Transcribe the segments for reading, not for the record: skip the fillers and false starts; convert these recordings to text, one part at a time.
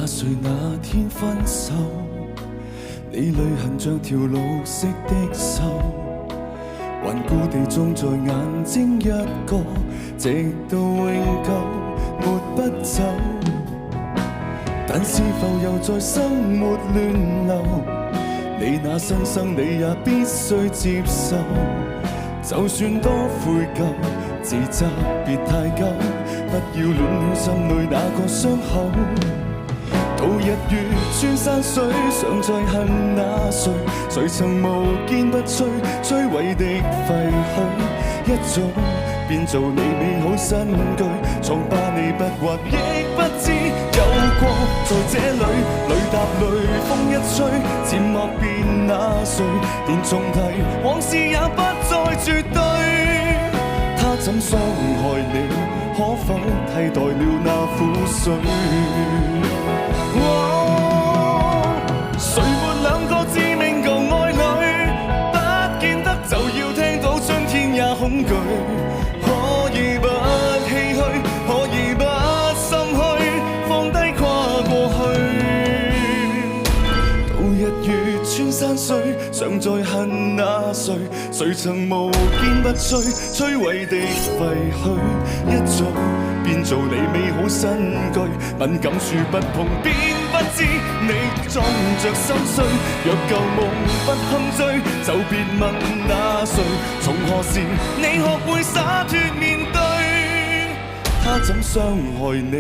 誰那天分手？你淚痕像條綠色的銹，頑固地種在眼睛一個，直到永久抹不走。但是浮游在生活亂流，你那新生你也必須接受。就算多悔疚，自責別太久，不要亂了心裏那個傷口。到日月穿山水，常在恨那誰？誰曾無堅不摧，摧毀的廢墟，一早變做你美好新居。瘡疤你不畫亦不知有過，在這裏雷踏雷風一吹，漸莫變那誰？連重提往事也不再絕對。他怎傷害你？可否替代了那苦水？誰沒兩個致命舊愛侶？不見得就要聽到春天也恐懼。可以不唏噓，可以不心虛，放低跨過去。到日月穿山水，常在恨那誰？誰曾無堅不摧，摧毀的廢墟，一早變做你美好新居。敏感處不碰便不知你裝着心碎。若舊夢不堪追，就別問那誰？從何時你學會灑脫面對？他怎傷害你？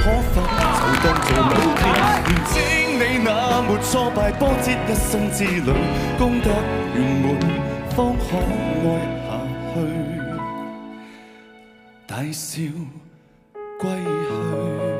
可否就當做某天完整你那沒挫敗波折一生之旅，功德圓滿方可愛下去，大笑歸去。